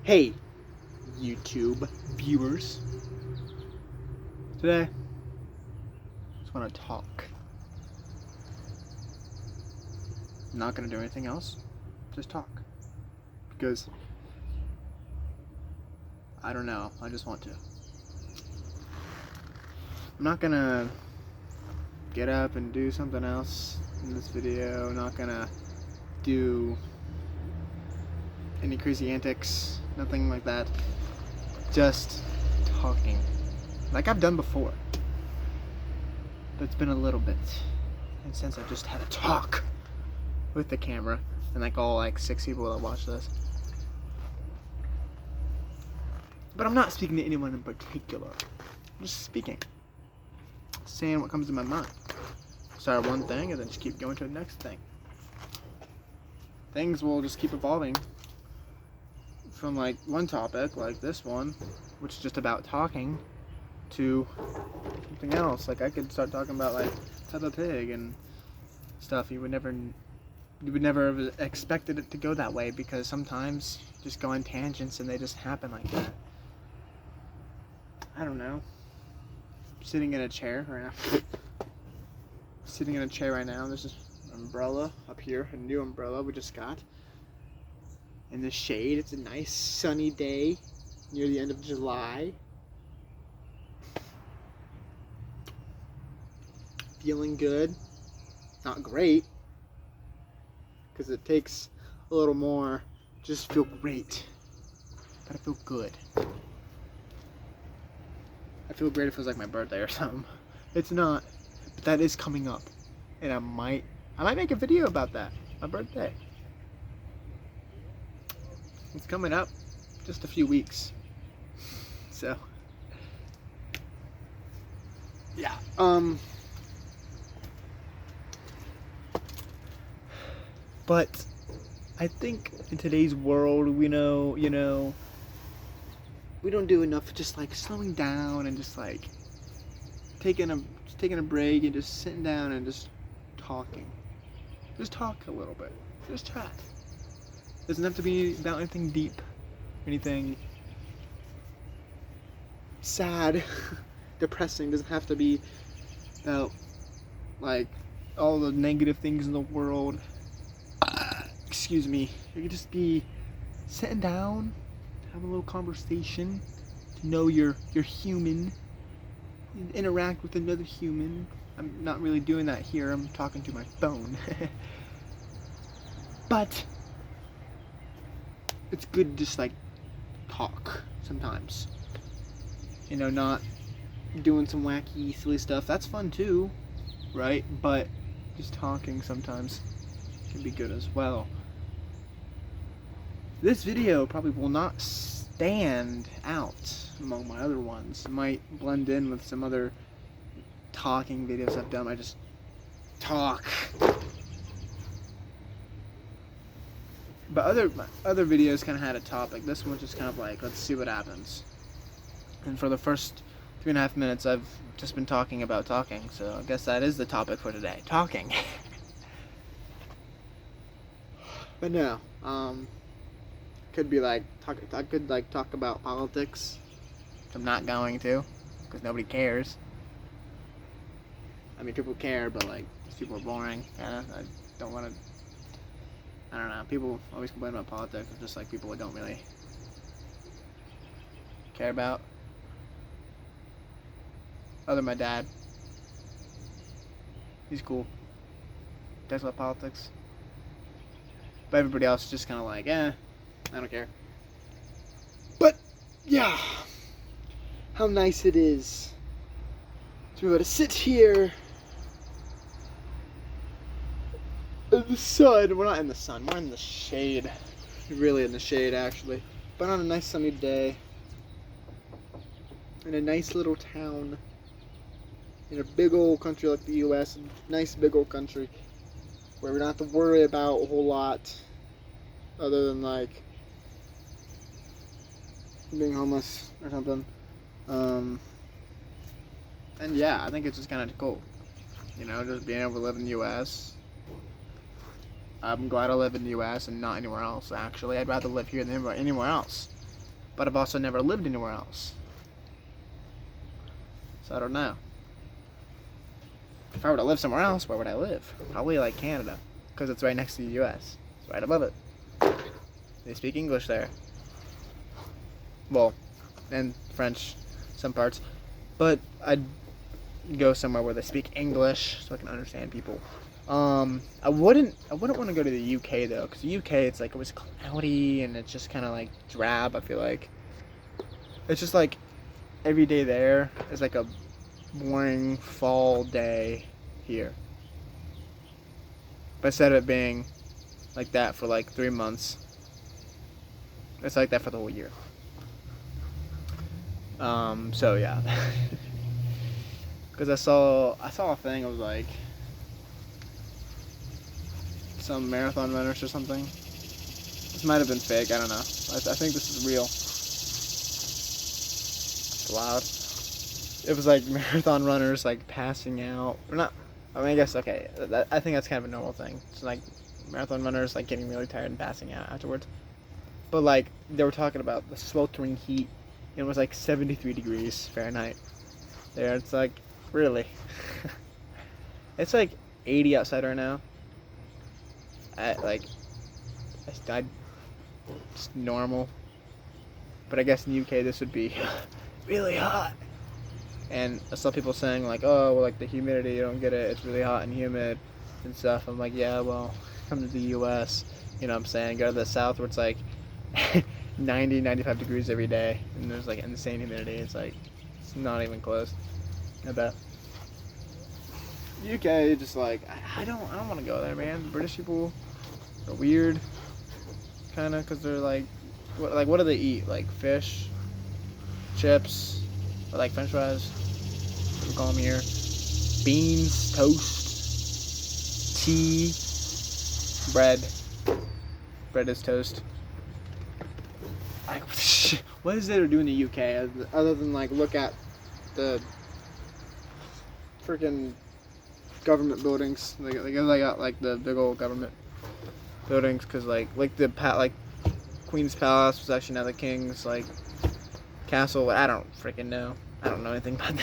Hey, YouTube viewers. Today, I just want to talk. I'm not going to do anything else. Just talk. Because, I don't know. I just want to. I'm not going to get up and do something else in this video. I'm not going to do any crazy antics. Nothing like that. Just talking. Like I've done before. But it's been a little bit. And since I just had a talk with the camera and like all like 6 people that watch this. But I'm not speaking to anyone in particular. I'm just speaking. Saying what comes to my mind. Start one thing and then just keep going to the next thing. Things will just keep evolving from like one topic, like this one, which is just about talking, to something else. Like I could start talking about like Peppa Pig and stuff. You would never have expected it to go that way, because sometimes you just go on tangents and they just happen like that. I don't know. I'm sitting in a chair right now. Sitting in a chair right now. There's this umbrella up here, a new umbrella we just got. In the shade, it's a nice sunny day near the end of July. Feeling good. Not great, because it takes a little more. Just feel great. Gotta feel good. I feel great if it was like my birthday or something. It's not, but that is coming up, and I might make a video about that. My birthday. It's coming up, just a few weeks. So, yeah. But I think in today's world, we know, we don't do enough just like slowing down and just like taking a break and just sitting down and just talking. Just talk a little bit. Just chat. Doesn't have to be about anything deep, anything sad, depressing. Doesn't have to be about like all the negative things in the world. Excuse me. It could just be sitting down, have a little conversation, to know you're human, and interact with another human. I'm not really doing that here. I'm talking to my phone. But it's good to just like talk sometimes. Not doing some wacky, silly stuff. That's fun too, right? But just talking sometimes can be good as well. This video probably will not stand out among my other ones. It might blend in with some other talking videos I've done. I just talk. But other videos kind of had a topic. This one's just kind of like, let's see what happens. And for the first 3.5 minutes, I've just been talking about talking. So I guess that is the topic for today. Talking. But no, could be like I could like talk about politics. I'm not going to, because nobody cares. I mean, people care, but like these people are boring. I don't want to. I don't know. People always complain about politics. It's just like people I don't really care about. Other than my dad. He's cool. Talks about politics. But everybody else is just kind of like, I don't care. But, yeah. How nice it is to be able to sit here in the sun. We're not in the sun. We're in the shade. Really in the shade, actually. But on a nice sunny day. In a nice little town. In a big old country like the U.S. A nice big old country. Where we don't have to worry about a whole lot. Other than like being homeless or something. And yeah, I think it's just kind of cool. Just being able to live in the U.S. I'm glad I live in the U.S. and not anywhere else, actually. I'd rather live here than anywhere else. but I've also never lived anywhere else. So I don't know. If I were to live somewhere else, where would I live? Probably like Canada, because it's right next to the U.S. It's right above it. They speak English there. Well, and French, some parts. But I'd go somewhere where they speak English so I can understand people. I wouldn't want to go to the UK though, because the UK it's like always cloudy and it's just kind of like drab. I feel like it's just like every day there is like a boring fall day here. But instead of it being like that for like 3 months, it's like that for the whole year. So yeah. Because I saw a thing. It was like some marathon runners or something. This might have been fake. I don't know. I think this is real. It's loud. It was like marathon runners like passing out. Or not. I mean, I guess okay. I think that's kind of a normal thing. It's like marathon runners like getting really tired and passing out afterwards. But like they were talking about the sweltering heat. It was like 73 degrees Fahrenheit. There, it's like really. It's like 80 outside right now. It's normal. But I guess in the UK this would be really hot. And I saw people saying like, oh, well, like the humidity, you don't get it. It's really hot and humid and stuff. I'm like, yeah, well, come to the US. You know what I'm saying? Go to the south where it's like 90, 95 degrees every day. And there's like insane humidity. It's like, it's not even close. I bet. UK, just like, I don't want to go there, man. The British people are weird. Kind of, because they're like, what do they eat? Like fish, chips, or like french fries. We call them here. Beans, toast, tea, bread. Bread is toast. Like, what is there to do in the UK other than like look at the freaking government buildings? Like they got like the big old government buildings, because like Queen's Palace was actually now the King's like castle. I don't freaking know. I don't know anything about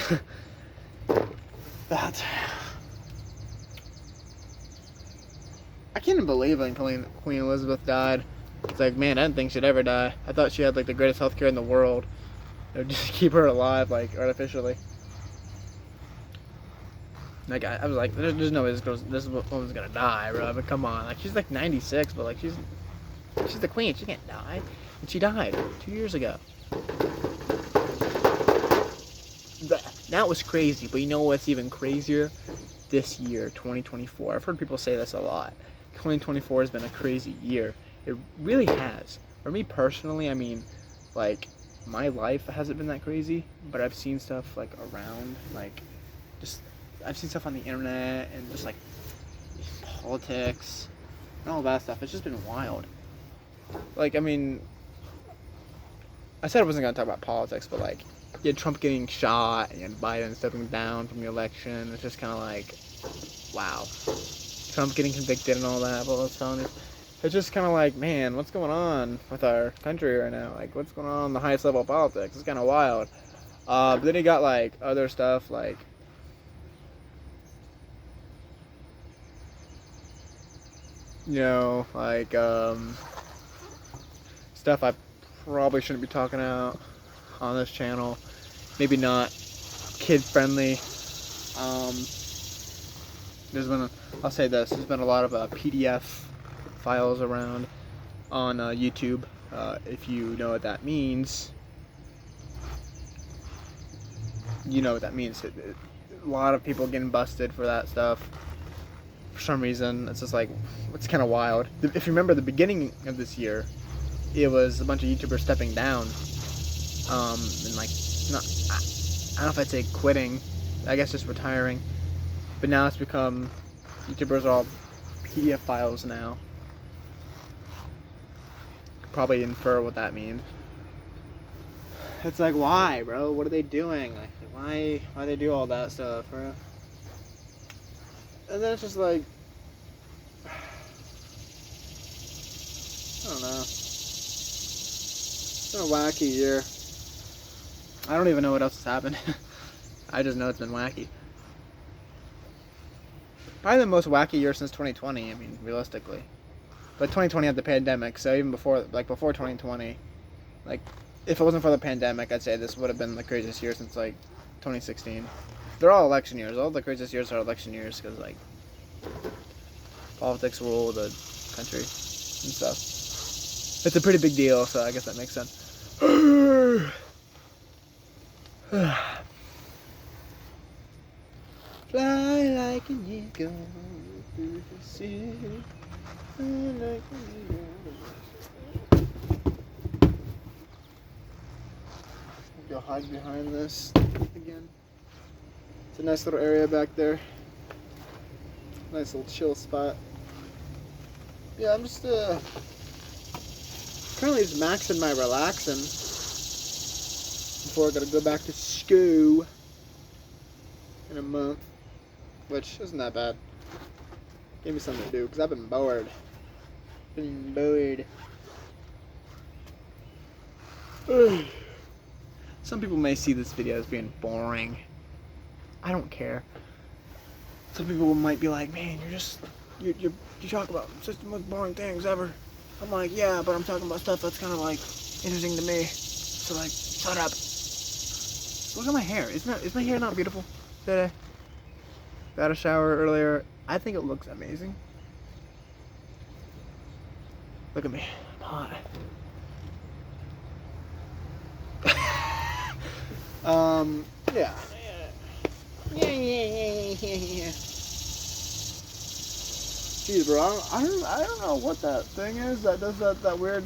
that. I can't even believe like Queen Elizabeth died. It's like, man, I didn't think she'd ever die. I thought she had like the greatest healthcare in the world. It would just keep her alive like artificially. Like I was like, there's no way this woman's gonna die, bro. But come on, like she's like 96, but like she's the queen. She can't die, and she died 2 years ago. That was crazy, but you know what's even crazier? This year, 2024. I've heard people say this a lot. 2024 has been a crazy year. It really has. For me personally, I mean, like, my life hasn't been that crazy, but I've seen stuff, like, around, like, just, I've seen stuff on the internet, and just, like, politics, and all that stuff. It's just been wild. Like, I mean, I said I wasn't going to talk about politics, but, like, you had Trump getting shot, and you had Biden stepping down from the election. It's just kind of like, wow. Trump getting convicted and all that, but let's tell you. It's just kind of like, man, what's going on with our country right now? Like, what's going on the highest level of politics? It's kind of wild. But then you got, like, other stuff, like, you know, like, stuff I probably shouldn't be talking about on this channel. Maybe not kid friendly. I'll say this, there's been a lot of PDF files around on YouTube. If you know what that means, you know what that means. A lot of people getting busted for that stuff for some reason. It's just like, it's kind of wild. If you remember the beginning of this year, it was a bunch of YouTubers stepping down. And like, I don't know if I'd say quitting, I guess just retiring. But now it's become, YouTubers are all PDF files now. Could probably infer what that means. It's like, why, bro? What are they doing? Like, why they do all that stuff, bro? And then it's just like, I don't know. It's been a wacky year. I don't even know what else has happened. I just know it's been wacky. Probably the most wacky year since 2020, I mean, realistically. But 2020 had the pandemic, so even before 2020, like, if it wasn't for the pandemic, I'd say this would have been the craziest year since, like, 2016. They're all election years. All the craziest years are election years, because, like, politics rule the country and stuff. It's a pretty big deal, so I guess that makes sense. Fly like an eagle through the sea. Fly like an eagle. Go hide behind this again. It's a nice little area back there. Nice little chill spot. Yeah, I'm just currently just maxing my relaxing before I gotta go back to school in a month, which isn't that bad. Give me something to do, because I've been bored. Some people may see this video as being boring. I don't care. Some people might be like, man, you talk about just the most boring things ever. I'm like, yeah, but I'm talking about stuff that's kind of like interesting to me. So like, shut up. Look at my hair. Is my hair not beautiful today? I had a shower earlier. I think it looks amazing. Look at me. I'm hot. Yeah. Yeah. Jeez, bro, I don't know what that thing is that does that weird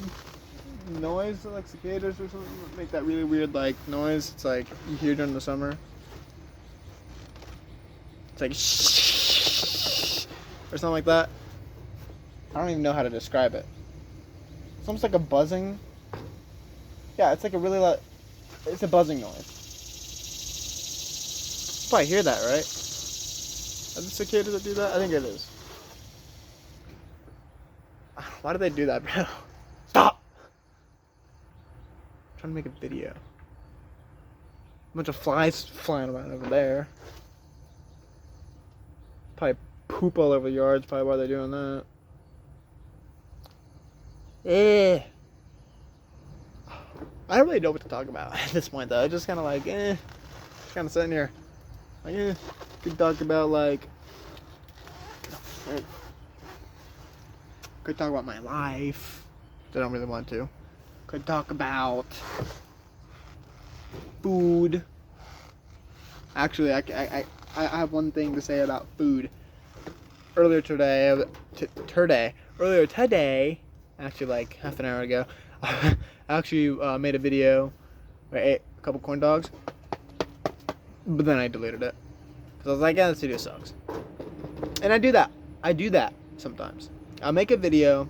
noise, like cicadas or something, make that really weird like noise. It's like you hear during the summer. It's like shh or something like that. I don't even know how to describe it. It's almost like a buzzing. Yeah, it's like a really it's a buzzing noise. You probably hear that, right? Are the cicadas that do that? I think it is. Why do they do that, bro? Stop! I'm trying to make a video. A bunch of flies flying around over there. Probably poop all over the yards, probably why they're doing that. I don't really know what to talk about at this point, though. I just kind of like, just kind of sitting here. Like, could talk about, like, could talk about my life. I don't really want to. Could talk about food. Actually, I have one thing to say about food. Earlier today, actually like half an hour ago, I actually made a video where I ate a couple corn dogs, but then I deleted it. Because I was like, yeah, this video sucks. And I do that sometimes. I'll make a video,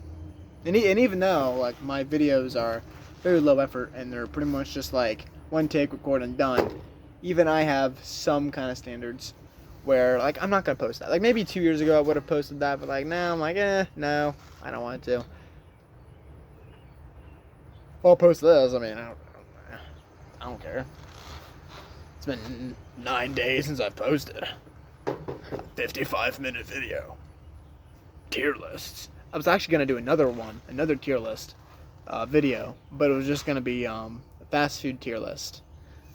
and even though like my videos are very low effort and they're pretty much just like one take, record, and done, even I have some kind of standards where like I'm not gonna post that. Like maybe 2 years ago I would have posted that, but like now I'm like, no, I don't want to. I'll post this. I mean, I don't care. It's been 9 days since I've posted a 55-minute video. Tier lists. I was actually gonna do another tier list video, but it was just gonna be a fast food tier list,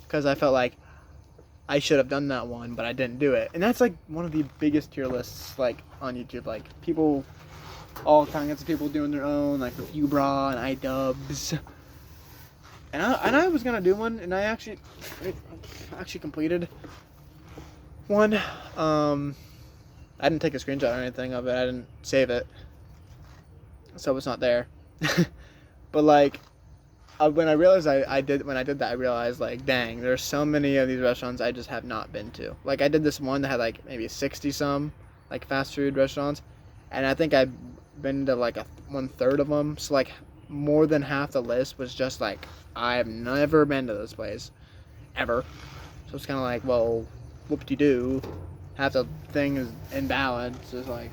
because I felt like I should have done that one, but I didn't do it. And that's like one of the biggest tier lists like on YouTube. Like people, all kinds of people doing their own, like Review Bra and iDubbbz. And I was gonna do one, and I actually completed one. I didn't take a screenshot or anything of it. I didn't save it, so it's not there. But like, when I realized I did that, I realized like, dang, there's so many of these restaurants I just have not been to. Like I did this one that had like maybe 60 some like fast food restaurants, and I think I've been to like 1/3 of them. So like more than half the list was just like I've never been to this place ever. So it's kind of like, well, whoop-de-doo. Half the thing is invalid. So it's like,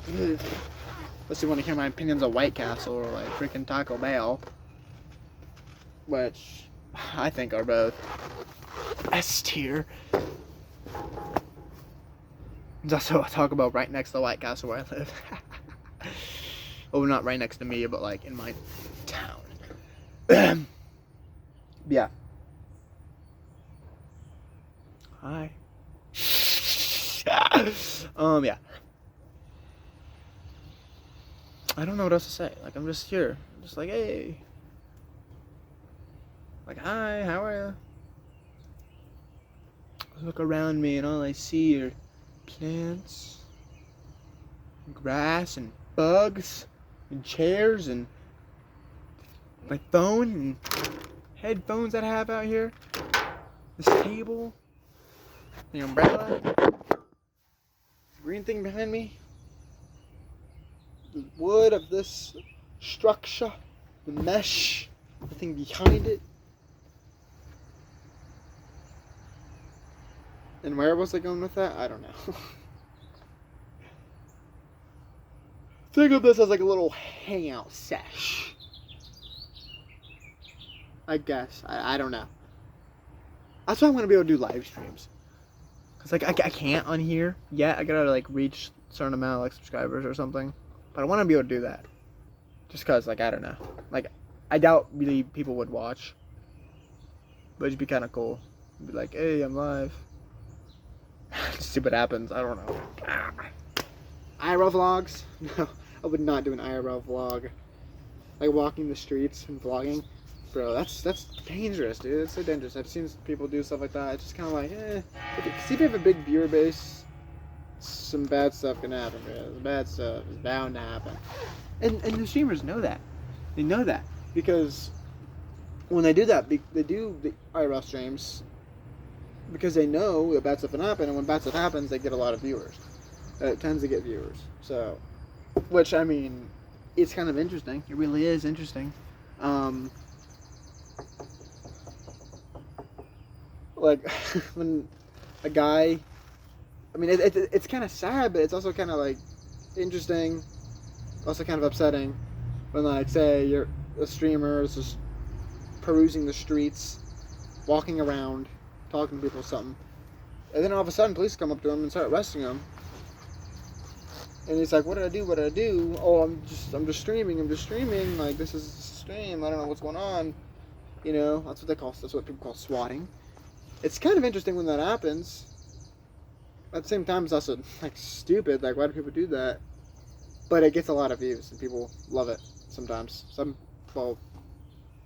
unless you want to hear my opinions of White Castle or like freaking Taco Bell. which I think are both S tier. There's also a Taco Bell right next to the White Castle where I live. Well, not right next to me, but like in my town. Yeah. Hi. Yeah. I don't know what else to say. Like, I'm just here. I'm just like, hey. Like, hi, how are you? I look around me and all I see are plants, and grass, and bugs, and chairs, and my phone, and headphones that I have out here. This table, the umbrella, the green thing behind me, the wood of this structure, the mesh, the thing behind it. And where was I going with that? I don't know. Think of this as like a little hangout sesh. I guess. I don't know. That's why I want to be able to do live streams. Cause like I can't on here yet. I gotta like reach a certain amount of like subscribers or something. But I want to be able to do that. Just cause like I don't know. Like I doubt really people would watch. But it'd be kind of cool. Be like, hey, I'm live. See what happens. I don't know. IRL vlogs? No, I would not do an IRL vlog. Like walking the streets and vlogging. Bro, that's dangerous, dude. It's so dangerous. I've seen people do stuff like that. It's just kind of like, See, if you have a big viewer base, some bad stuff can happen, bro. The bad stuff is bound to happen. And the streamers know that. They know that. Because when they do that, they do the IRL streams because they know that bad stuff can happen, and when bad stuff happens, they get a lot of viewers. It tends to get viewers. So, which, I mean, it's kind of interesting. It really is interesting. Like, when a guy, I mean, it's kind of sad, but it's also kind of, like, interesting, also kind of upsetting, when, like, say, you're a streamer is just perusing the streets, walking around, talking to people or something, and then all of a sudden police come up to him and start arresting him, and he's like, what did I do, what did I do? Oh, I'm just streaming, like, this is a stream, I don't know what's going on, you know, that's what people call swatting. It's kind of interesting when that happens. At the same time, it's also, like, stupid, like, why do people do that? But it gets a lot of views, and people love it sometimes.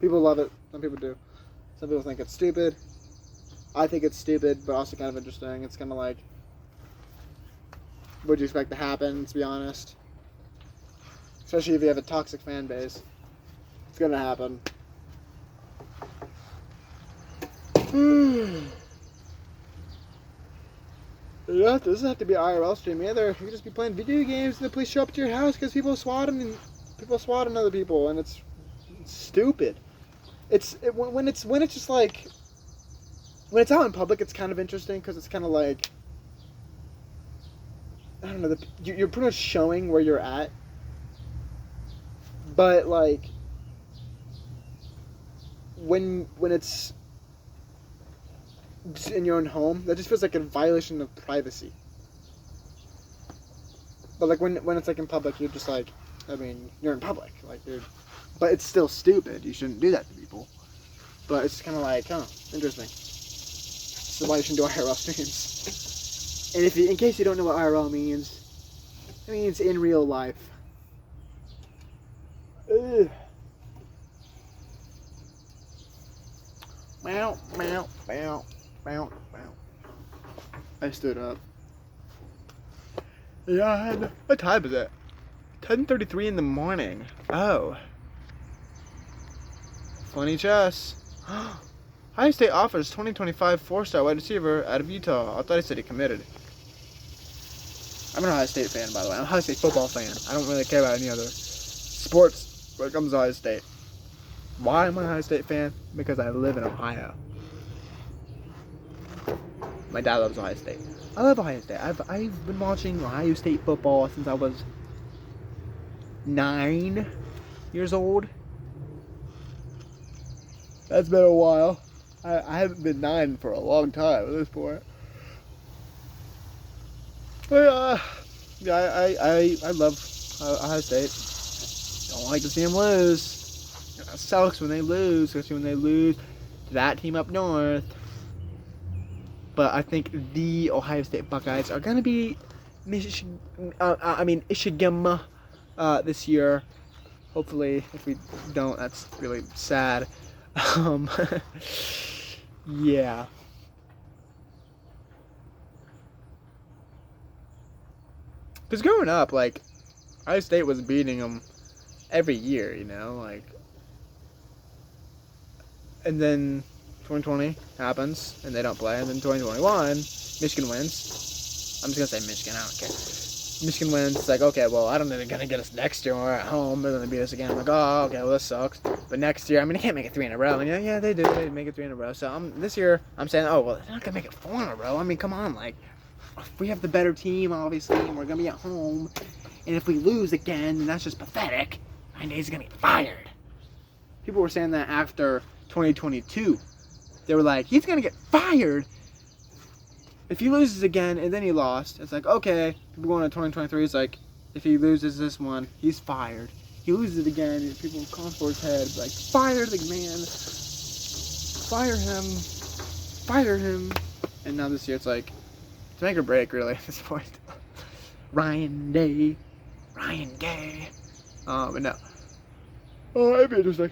People love it, some people do. Some people think it's stupid. I think it's stupid, but also kind of interesting. It's kind of like, what do you expect to happen, to be honest? Especially if you have a toxic fan base. It's gonna happen. It doesn't have to be an IRL stream either. You can just be playing video games and the police show up to your house because people swatting other people, and it's stupid. When it's just like, when it's out in public, it's kind of interesting because it's kind of like, I don't know, you're pretty much showing where you're at, but like when it's in your own home, that just feels like a violation of privacy. But like when it's like in public, you're just like, I mean, you're in public, like but it's still stupid. You shouldn't do that to people. But it's kind of like, interesting. So why you shouldn't do IRL streams? And in case you don't know what IRL means, it means in real life. Ugh. Meow, meow, meow. I stood up. Yeah, what time is it? 10:33 in the morning. Oh. Funny chess. Ohio State offers 2025 four-star wide receiver out of Utah. I thought he said he committed. I'm an Ohio State fan, by the way. I'm an Ohio State football fan. I don't really care about any other sports when it comes to Ohio State. Why am I an Ohio State fan? Because I live in Ohio. My dad loves Ohio State. I love Ohio State. I've been watching Ohio State football since I was 9 years old. That's been a while. I haven't been 9 for a long time at this point. But yeah, I love Ohio State. Don't like to see them lose. It sucks when they lose, especially when they lose to that team up north. But I think the Ohio State Buckeyes are gonna be Michigan this year. Hopefully, if we don't, that's really sad. Yeah. Because growing up, like, Ohio State was beating them every year, you know, like. And then 2020 happens, and they don't play. And then 2021, Michigan wins. I'm just gonna say Michigan. I don't care. Michigan wins. It's like, okay, well, I don't think they're gonna get us next year when we're at home. They're gonna beat us again. I'm like, oh, okay, well, this sucks. But next year, I mean, they can't make it 3 in a row. And yeah, they do. They make it 3 in a row. So this year, I'm saying, oh, well, they're not gonna make it 4 in a row. I mean, come on, like, we have the better team, obviously, and we're gonna be at home. And if we lose again, then that's just pathetic. Ryan Day's gonna get fired. People were saying that after 2022. They were like, he's gonna get fired if he loses again, and then he lost. It's like, okay, people going to 2023. It's like, if he loses this one, he's fired. He loses it again, and people calling for his head, like, fire the man, fire him. And now this year, it's like, to make or break, really, at this point. Ryan Day. But no. Oh, it'd be interesting.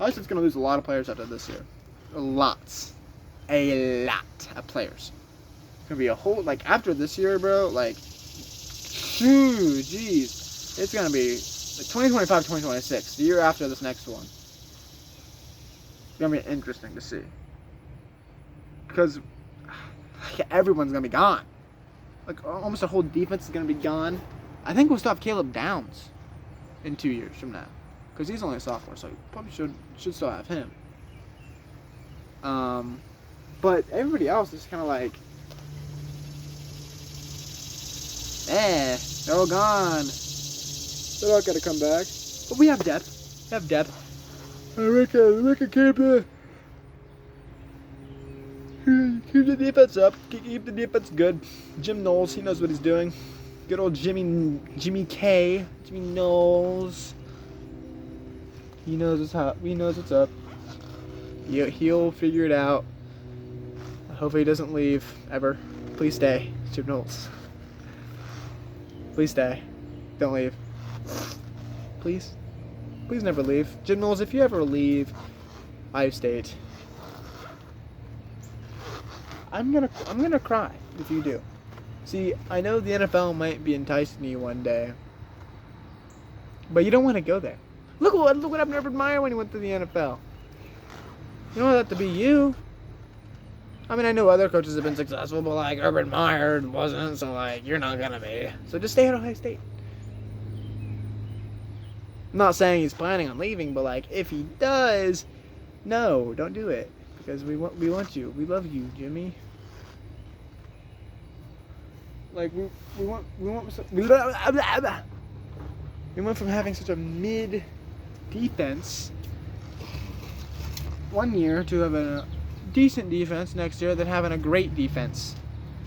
I think it's gonna lose a lot of players after this year. A lot of players. It's gonna be a whole, like, after this year, bro, like, jeez, it's gonna be like 2025, 2026, the year after this next one. It's gonna be interesting to see, because everyone's gonna be gone. Like, almost the whole defense is gonna be gone. I think we'll still have Caleb Downs in 2 years from now, because he's only a sophomore, so you probably should still have him. But everybody else is kind of like, they're all gone. They're not gonna come back. But we have depth. We can keep the defense up. Keep the defense good. Jim Knowles, he knows what he's doing. Good old Jimmy Knowles. He knows what's up. He'll figure it out. Hopefully he doesn't leave ever. Please stay, Jim Knowles. Please stay. Don't leave. Please. Please never leave. Jim Knowles, if you ever leave Ohio State, I'm gonna cry if you do. See, I know the NFL might be enticing you one day, but you don't want to go there. Look what happened to Urban Meyer when he went to the NFL. You don't want that to be you. I mean, I know other coaches have been successful, but, like, Urban Meyer wasn't, so, like, you're not gonna be. So just stay at Ohio State. I'm not saying he's planning on leaving, but, like, if he does, no, don't do it, because we want you. We love you, Jimmy. Like, we went from having such a mid defense one year to having a decent defense next year, than having a great defense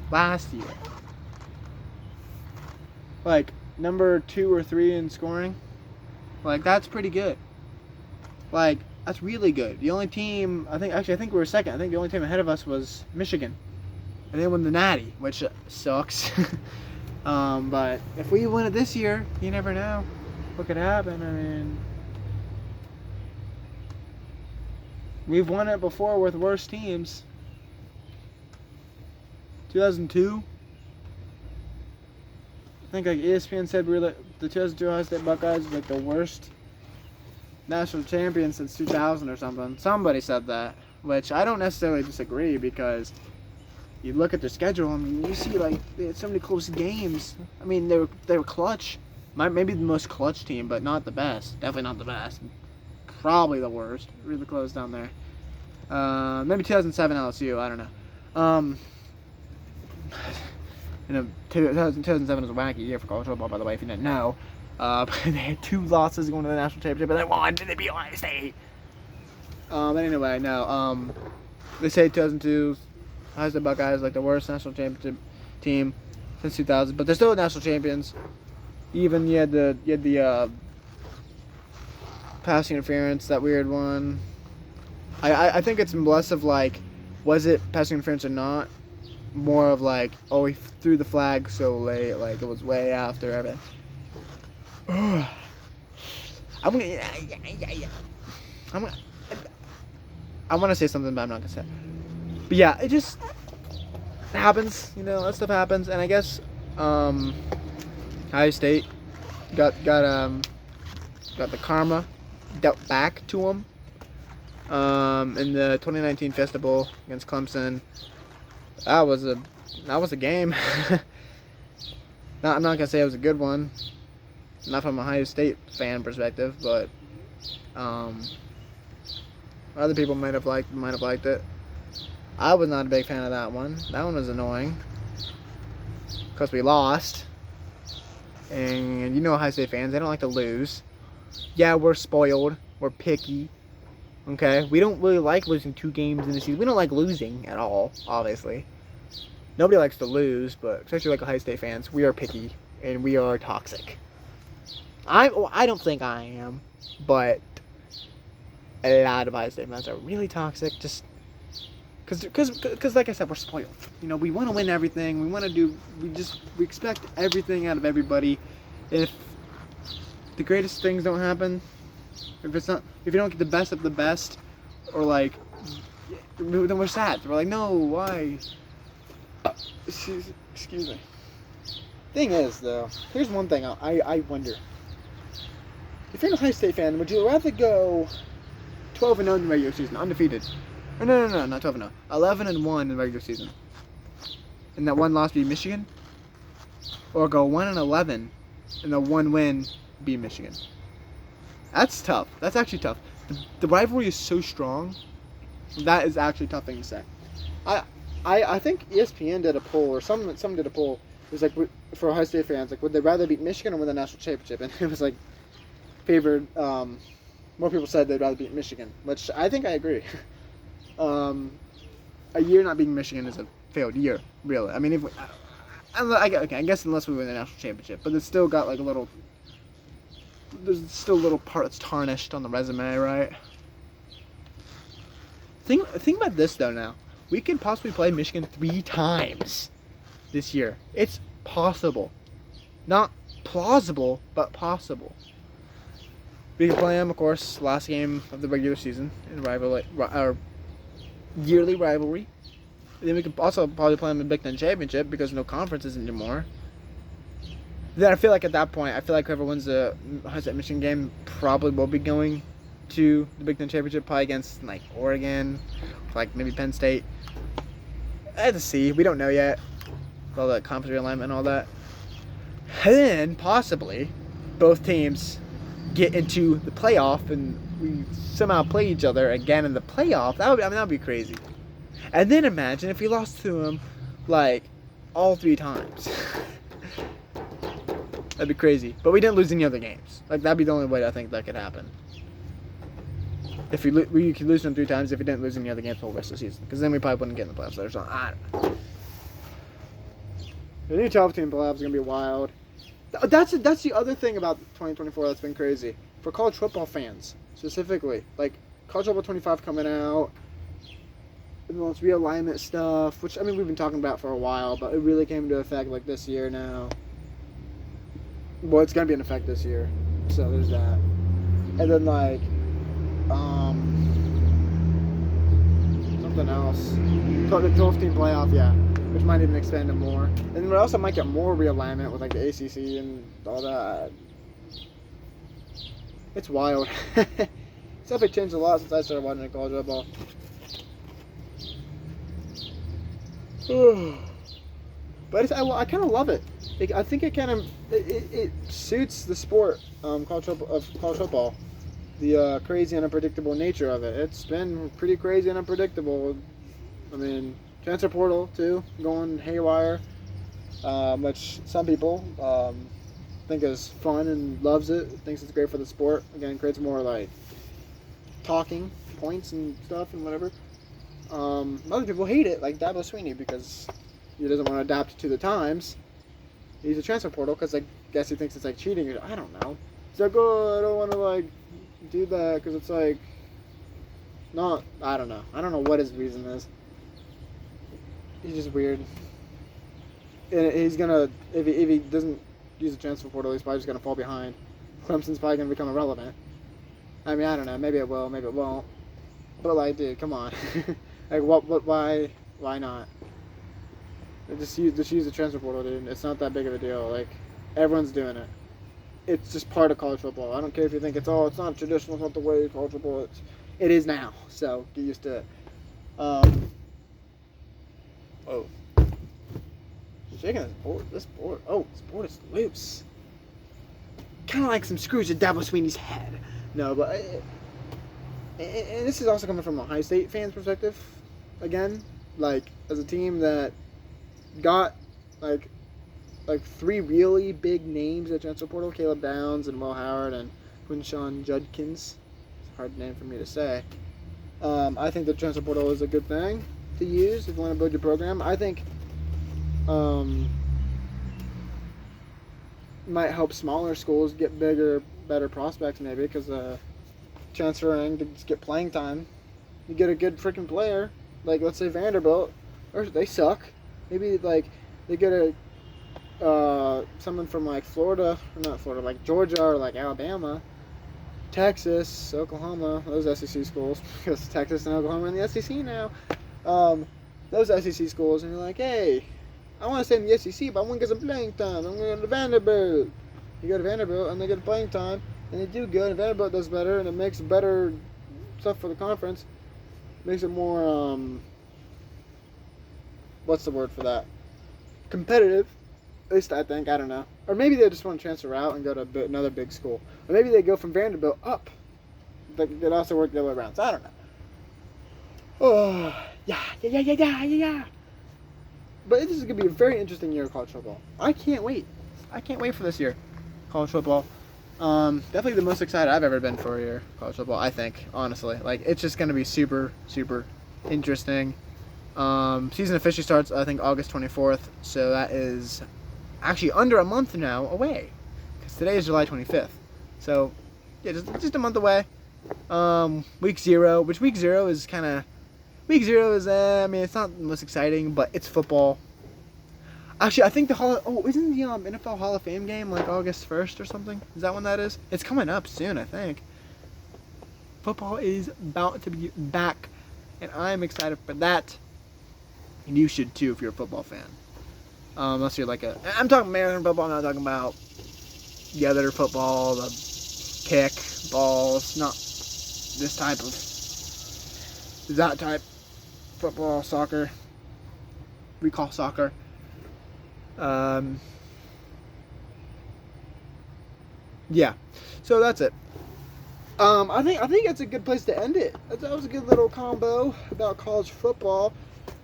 last year. Like, number 2 or 3 in scoring. Like, that's pretty good. Like, that's really good. The only team, I think we were second. I think the only team ahead of us was Michigan. And they won the Natty, which sucks. But if we win it this year, you never know what could happen. I mean, we've won it before with worse teams. 2002. I think, like, ESPN said we were the 2002 Ohio State Buckeyes were, like, the worst national champion since 2000 or something. Somebody said that, which I don't necessarily disagree, because you look at their schedule and you see, like, they had so many close games. I mean, they were clutch. Maybe the most clutch team, but not the best. Definitely not the best. Probably the worst. Really close down there. Maybe 2007 LSU. I don't know. 2007 was a wacky year for college football, by the way, if you didn't know. They had 2 losses going to the national championship, but they won, and they beat Ohio State. But anyway, no. They say 2002 has the Buckeyes like the worst national championship team since 2000, but they're still national champions. Even you had the passing interference, that weird one. I think it's less of like, was it passing interference or not? More of like, oh, he threw the flag so late, like it was way after everything. I want to say something, but I'm not gonna say it. But yeah, it just happens, you know. That stuff happens, and I guess Ohio State got the karma dealt back to them in the 2019 Fiesta Bowl against Clemson. That was a game. I'm not gonna say it was a good one, not from a Ohio State fan perspective, but other people might have liked it. I was not a big fan of that one. That one was annoying because we lost, and you know Ohio State fans, they don't like to lose. Yeah, we're spoiled. We're picky. Okay, we don't really like losing 2 games in the season. We don't like losing at all, obviously. Nobody likes to lose, but especially like Ohio State fans, we are picky and we are toxic. I don't think I am, but a lot of Ohio State fans are really toxic. Just because like I said, we're spoiled. You know, we want to win everything. We want to do. We expect everything out of everybody. If the greatest things don't happen, if you don't get the best of the best, or like, then we're sad. We're like, no, why? Excuse me. Thing is, though, here's one thing I wonder. If you're an Ohio State fan, would you rather go 12-0 in the regular season, undefeated? Or no, not 12-0. 11-1 in the regular season, and that one loss be Michigan? Or go 1-11 and the one win be Michigan? That's tough. That's actually tough. The rivalry is so strong. That is actually a tough thing to say. I think ESPN did a poll, or someone did a poll. It was like, for Ohio State fans, like, would they rather beat Michigan or win the national championship? And it was like favored. More people said they'd rather beat Michigan, which I think I agree. A year not beating Michigan is a failed year, really. I mean, I guess unless we win the national championship, but it's still got like a little. There's still a little part that's tarnished on the resume, right? Think about this though. Now we can possibly play Michigan 3 times this year. It's possible, not plausible, but possible. We can play them, of course, last game of the regular season in our yearly rivalry. And then we could also probably play them in the Big Ten Championship because no conferences anymore. Then I feel like at that point, whoever wins the Michigan game probably will be going to the Big Ten Championship, probably against like Oregon, like maybe Penn State. I have to see. We don't know yet. All the conference realignment and all that. And then possibly both teams get into the playoff and we somehow play each other again in the playoff. That would be crazy. And then imagine if we lost to them like all 3 times. That'd be crazy. But we didn't lose any other games. Like, that'd be the only way I think that could happen. If we could lose them 3 times if we didn't lose any other games the whole rest of the season. Because then we probably wouldn't get in the playoffs or something. I don't know. The new 12-team playoffs are going to be wild. That's the other thing about 2024 that's been crazy. For college football fans, specifically. Like, college football 25 coming out. And all this realignment stuff. Which, I mean, we've been talking about for a while. But it really came into effect, like, this year now. Well, it's going to be in effect this year. So, there's that. And then, like, something else. The 12-team playoff, yeah. Which might even expand it more. And we also might get more realignment with, like, the ACC and all that. It's wild. It's definitely changed a lot since I started watching college football. But I kind of love it. I think it suits the sport, college football. The crazy and unpredictable nature of it. It's been pretty crazy and unpredictable. I mean, transfer portal too, going haywire, which some people think is fun and loves it. Thinks it's great for the sport. Again, creates more like talking points and stuff and whatever. Other people hate it, like Dabo Sweeney, because he doesn't want to adapt to the times. He's a transfer portal because I guess he thinks it's like cheating. I don't know. He's like, oh, I don't want to like do that because it's like not. I don't know. I don't know what his reason is. He's just weird. And he's gonna if he doesn't use the transfer portal, he's probably just gonna fall behind. Clemson's probably gonna become irrelevant. I mean, I don't know. Maybe it will. Maybe it won't. But like, dude, come on. Like, why not? Just use the transfer portal, dude. It's not that big of a deal. Like, everyone's doing it. It's just part of college football. I don't care if you think it's not traditional, it's not the way of college football. It is now. So get used to it. Oh, shaking this board. Oh, this board is loose. Kind of like some screws at Dabo Sweeney's head. No, but and this is also coming from a Ohio State fan's perspective. Again, like as a team that got like 3 really big names at transfer portal: Caleb Downs and Will Howard and Quinshon Judkins. It's a hard name for me to say. I think the transfer portal is a good thing to use if you want to build your program. I think might help smaller schools get bigger, better prospects maybe because transferring to just get playing time. You get a good freaking player, like let's say Vanderbilt, or they suck. Maybe like they get a someone from like Florida, or not Florida, like Georgia or like Alabama, Texas, Oklahoma, those SEC schools, because Texas and Oklahoma are in the SEC now. Those SEC schools, and you're like, hey, I want to stay in the SEC, but I want to get some playing time. I'm going to Vanderbilt. You go to Vanderbilt, and they get playing time, and they do good, and Vanderbilt does better, and it makes better stuff for the conference. Makes it more, what's the word for that? Competitive. At least I think, I don't know. Or maybe they just want to transfer out and go to another big school. Or maybe they go from Vanderbilt up. They could also work the other way around. So I don't know. Oh, yeah. But this is going to be a very interesting year of college football. I can't wait. I can't wait for this year. College football. Definitely the most excited I've ever been for a year. College football, I think, honestly. Like, it's just going to be super, super interesting. Season officially starts, I think, August 24th. So that is actually under a month now away. Because today is July 25th. So, yeah, just a month away. Week 0, which week 0 is kind of... Week 0 is, I mean, it's not the most exciting, but it's football. Actually, I think isn't the NFL Hall of Fame game like August 1st or something? Is that when that is? It's coming up soon, I think. Football is about to be back, and I'm excited for that. And you should too if you're a football fan. Unless you're like I'm talking American football, I'm not talking about the other football, the kick, balls, not this type of, that type. Football, soccer, we call soccer. Yeah, so that's it. I think it's a good place to end it. That was a good little combo about college football,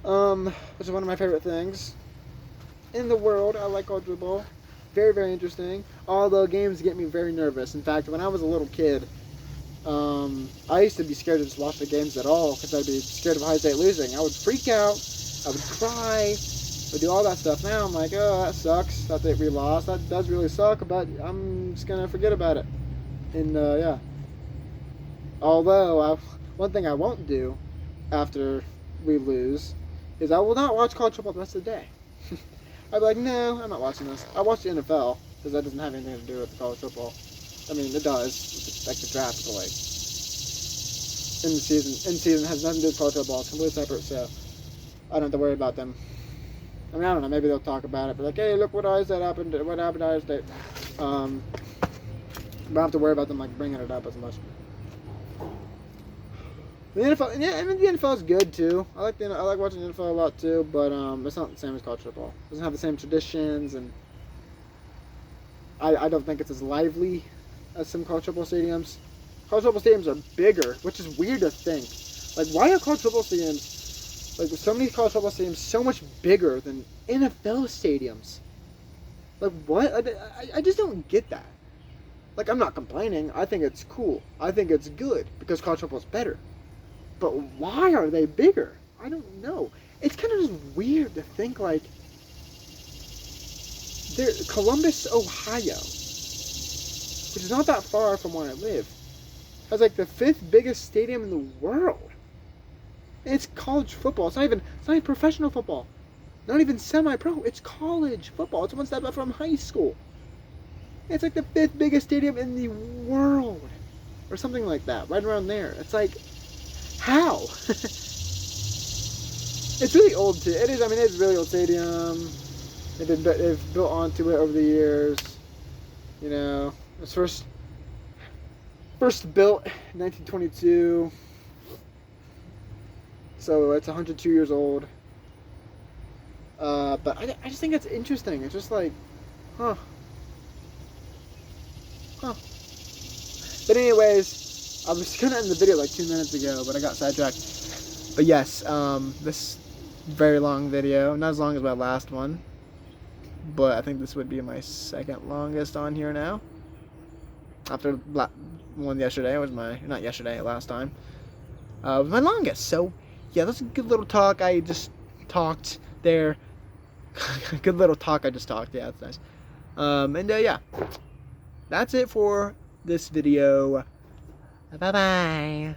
which is one of my favorite things in the world. I like college football. Very, very interesting. Although games get me very nervous. In fact, when I was a little kid, I used to be scared to just watch the games at all because I'd be scared of Ohio State losing. I would freak out. I would cry. I would do all that stuff. Now I'm like, oh, that sucks that we lost. That does really suck, but I'm just going to forget about it. And, yeah. Although, one thing I won't do after we lose is I will not watch college football the rest of the day. I'd be like, no, I'm not watching this. I watch the NFL because that doesn't have anything to do with college football. I mean, it does. It's like the draft, but like in season has nothing to do with college football. It's completely separate, so I don't have to worry about them. I mean, I don't know. Maybe they'll talk about it, but like, hey, look what happened. What happened to Ohio State? But I don't have to worry about them like bringing it up as much. The NFL, yeah, I mean, the NFL is good too. I like watching the NFL a lot too, but it's not the same as college football. It doesn't have the same traditions, and I don't think it's as lively as some college football stadiums. College football stadiums are bigger, which is weird to think. Like, why are college football stadiums, like, so many college football stadiums so much bigger than NFL stadiums? Like, what? I just don't get that. Like, I'm not complaining. I think it's cool. I think it's good because college football is better. But why are they bigger? I don't know. It's kind of just weird to think like Columbus, Ohio, which is not that far from where I live, has like the 5th biggest stadium in the world. And it's college football. It's not even professional football. Not even semi-pro. It's college football. It's one step up from high school. It's like the 5th biggest stadium in the world, or something like that. Right around there. It's like, how? It's really old too. It is. I mean, it's a really old stadium. They've built onto it over the years. You know, it was first built in 1922. So it's 102 years old. But I just think it's interesting. It's just like, huh. But anyways, I was gonna end the video like 2 minutes ago, but I got sidetracked. But yes, this very long video, not as long as my last one, but I think this would be my 2nd longest on here now. After one yesterday was last time. Was my longest. So yeah, that's a good little talk. I just talked there. Good little talk I just talked. Yeah, that's nice. And yeah, that's it for this video. Bye bye.